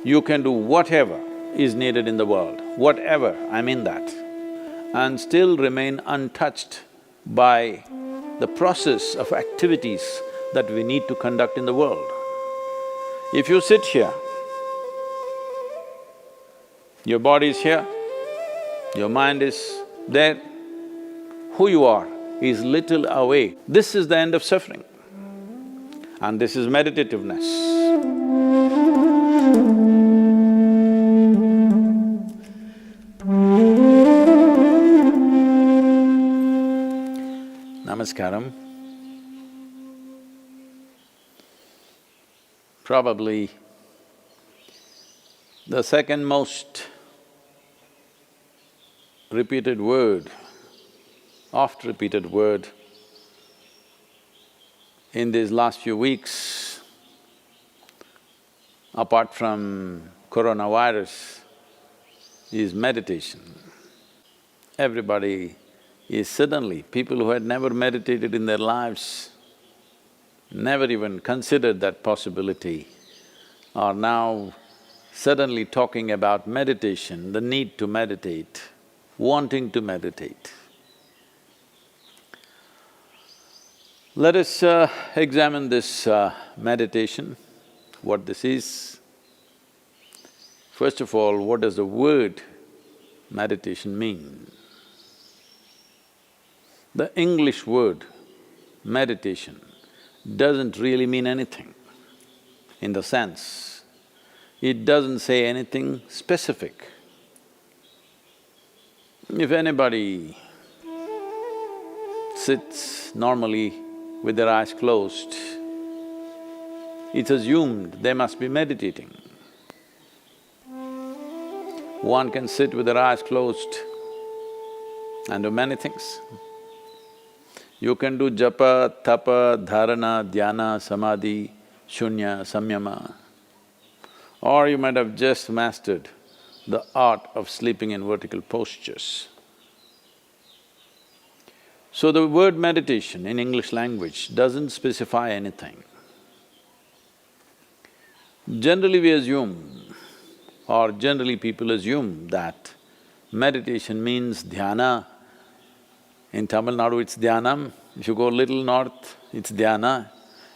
You can do whatever is needed in the world, whatever, I mean that, and still remain untouched by the process of activities that we need to conduct in the world. If you sit here, your body is here, your mind is there, who you are is little away. This is the end of suffering, and this is meditativeness. Namaskaram. Probably the second most repeated word, oft-repeated word in these last few weeks, apart from coronavirus, is meditation. Everybody is suddenly, people who had never meditated in their lives, never even considered that possibility, are now suddenly talking about meditation, the need to meditate, wanting to meditate. Let us examine this meditation, what this is. First of all, what does the word meditation mean? The English word meditation doesn't really mean anything, in the sense, it doesn't say anything specific. If anybody sits normally with their eyes closed, it's assumed they must be meditating. One can sit with their eyes closed and do many things. You can do japa, tapa, dharana, dhyana, samadhi, shunya, samyama, or you might have just mastered the art of sleeping in vertical postures. So the word meditation in English language doesn't specify anything. Generally we assume, or generally people assume that meditation means dhyana. In Tamil Nadu it's dhyanam, if you go little north, it's dhyana,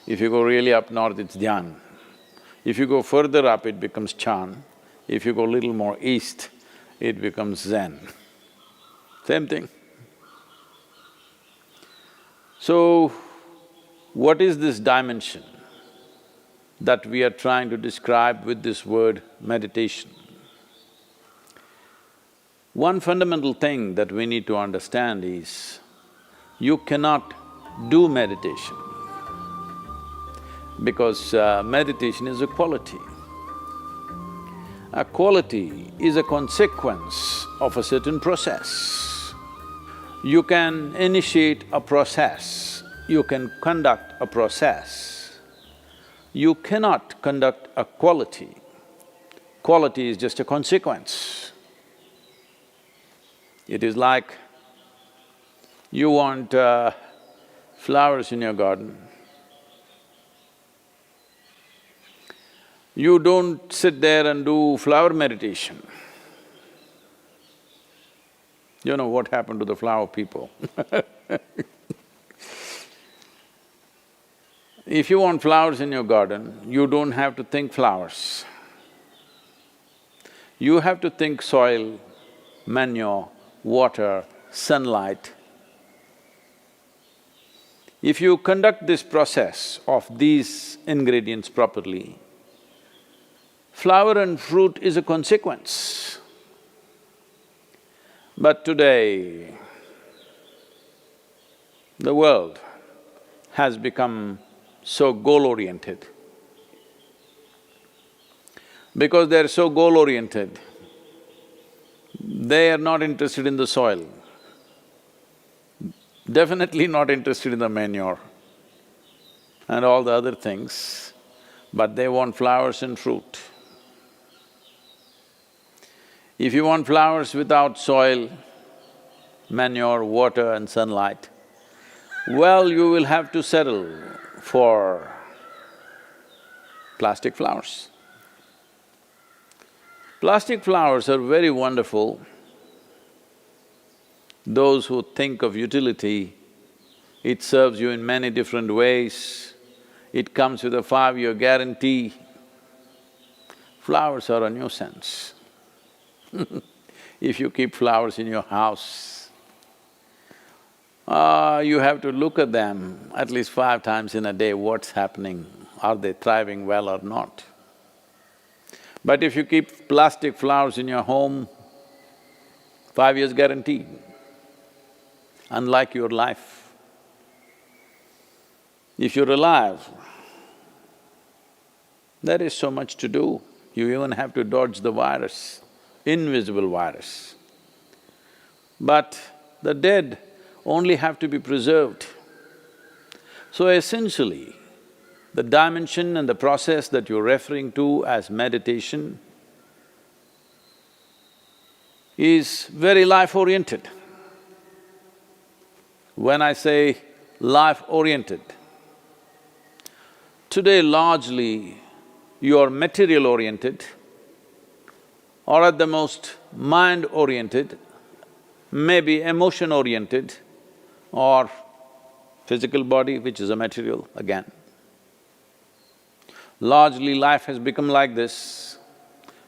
if you go really up north, it's dhyan. If you go further up, it becomes chan, if you go little more east, it becomes zen. Same thing. So, what is this dimension that we are trying to describe with this word meditation? One fundamental thing that we need to understand is, you cannot do meditation because meditation is a quality. A quality is a consequence of a certain process. You can initiate a process, you can conduct a process. You cannot conduct a quality. Quality is just a consequence. It is like you want flowers in your garden. You don't sit there and do flower meditation. You know what happened to the flower people If you want flowers in your garden, you don't have to think flowers. You have to think soil, manure, water, sunlight. If you conduct this process of these ingredients properly, flower and fruit is a consequence. But today, the world has become so goal-oriented. Because they're so goal-oriented, they are not interested in the soil, definitely not interested in the manure and all the other things, but they want flowers and fruit. If you want flowers without soil, manure, water and sunlight, well, you will have to settle for plastic flowers. Plastic flowers are very wonderful. Those who think of utility, it serves you in many different ways. It comes with a 5-year guarantee. Flowers are a nuisance. If you keep flowers in your house, you have to look at them at least 5 times in a day, what's happening, are they thriving well or not. But if you keep plastic flowers in your home, 5 years guarantee, unlike your life. If you're alive, there is so much to do. You even have to dodge the virus, invisible virus. But the dead only have to be preserved. So essentially, the dimension and the process that you're referring to as meditation is very life-oriented. When I say life-oriented, today largely you're material-oriented or at the most mind-oriented, maybe emotion-oriented or physical body, which is a material again. Largely life has become like this.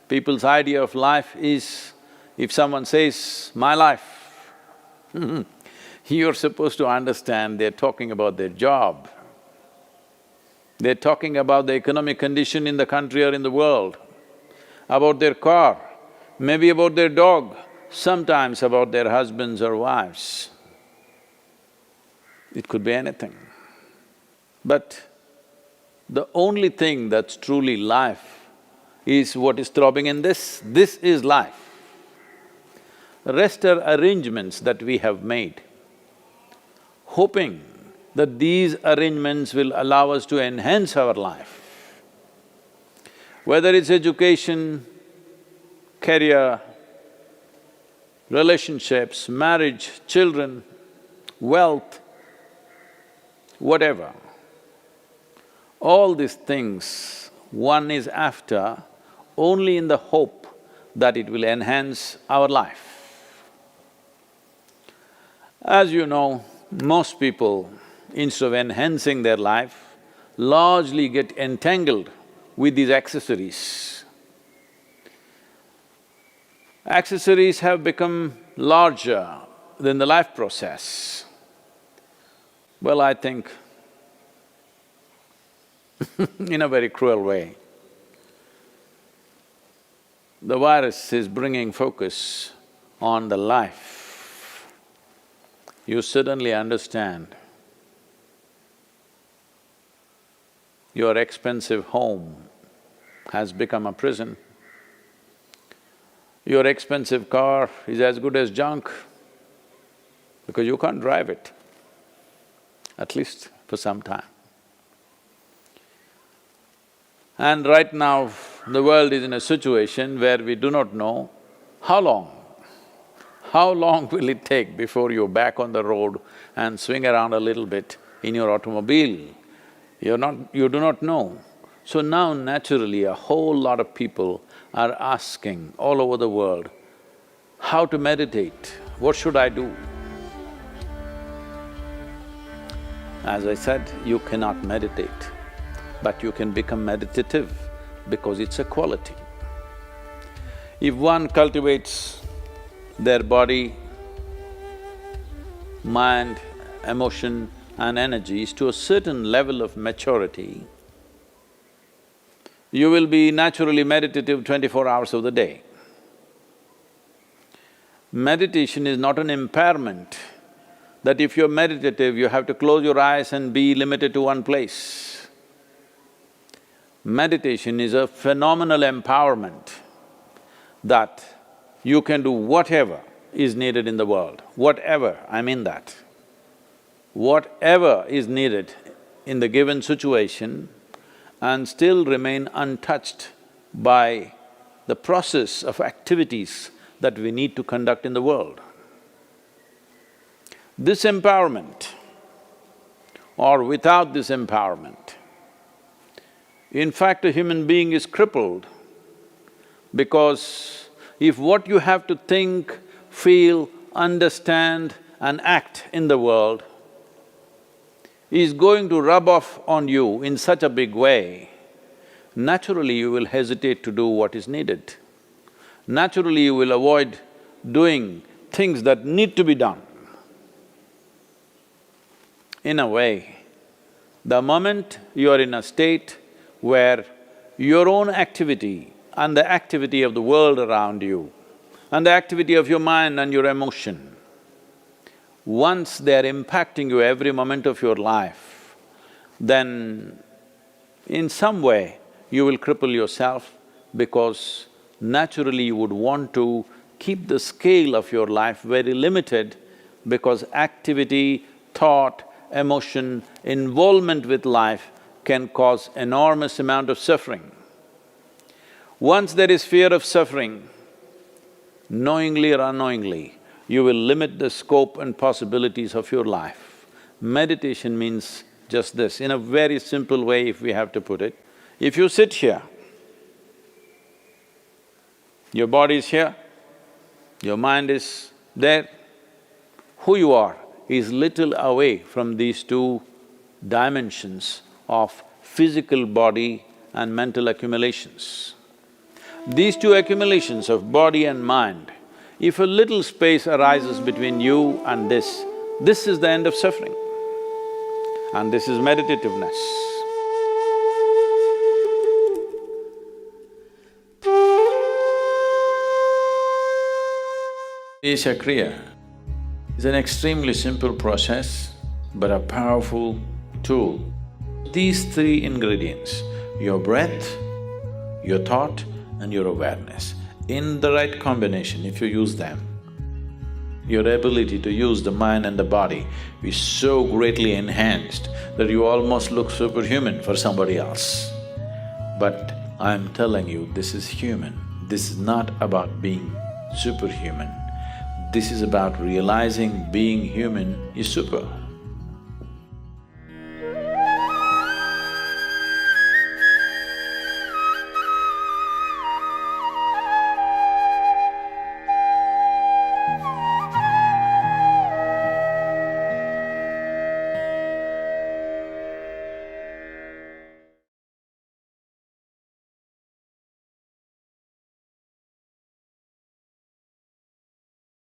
People's idea of life is, if someone says, "my life," you're supposed to understand they're talking about their job. They're talking about the economic condition in the country or in the world, about their car, maybe about their dog, sometimes about their husbands or wives. It could be anything. But the only thing that's truly life is what is throbbing in this. This is life. The rest are arrangements that we have made, hoping that these arrangements will allow us to enhance our life. Whether it's education, career, relationships, marriage, children, wealth, whatever. All these things one is after only in the hope that it will enhance our life. As you know, most people, instead of enhancing their life, largely get entangled with these accessories. Accessories have become larger than the life process. Well, I think in a very cruel way, the virus is bringing focus on the life. You suddenly understand your expensive home has become a prison. Your expensive car is as good as junk because you can't drive it, at least for some time. And right now, the world is in a situation where we do not know how long will it take before you're back on the road and swing around a little bit in your automobile? You do not know. So now naturally a whole lot of people are asking all over the world, how to meditate, what should I do? As I said, you cannot meditate, but you can become meditative because it's a quality. If one cultivates their body, mind, emotion and energies to a certain level of maturity, you will be naturally meditative 24 hours of the day. Meditation is not an impairment that if you're meditative, you have to close your eyes and be limited to one place. Meditation is a phenomenal empowerment that you can do whatever is needed in the world, whatever, I mean that. Whatever is needed in the given situation and still remain untouched by the process of activities that we need to conduct in the world. This empowerment or without this empowerment, in fact a human being is crippled Because if what you have to think, feel, understand and act in the world is going to rub off on you in such a big way, naturally you will hesitate to do what is needed. Naturally you will avoid doing things that need to be done. In a way, the moment you are in a state where your own activity and the activity of the world around you and the activity of your mind and your emotion, once they're impacting you every moment of your life, then in some way you will cripple yourself because naturally you would want to keep the scale of your life very limited because activity, thought, emotion, involvement with life can cause enormous amount of suffering. Once there is fear of suffering, knowingly or unknowingly, you will limit the scope and possibilities of your life. Meditation means just this, in a very simple way if we have to put it. If you sit here, your body is here, your mind is there, who you are is little away from these two dimensions of physical body and mental accumulations. These two accumulations of body and mind, if a little space arises between you and this is the end of suffering. And this is meditativeness. Isha Kriya is an extremely simple process but a powerful tool. These three ingredients, your breath, your thought and your awareness, in the right combination, if you use them, your ability to use the mind and the body is so greatly enhanced that you almost look superhuman for somebody else. But I'm telling you, this is human. This is not about being superhuman. This is about realizing being human is super.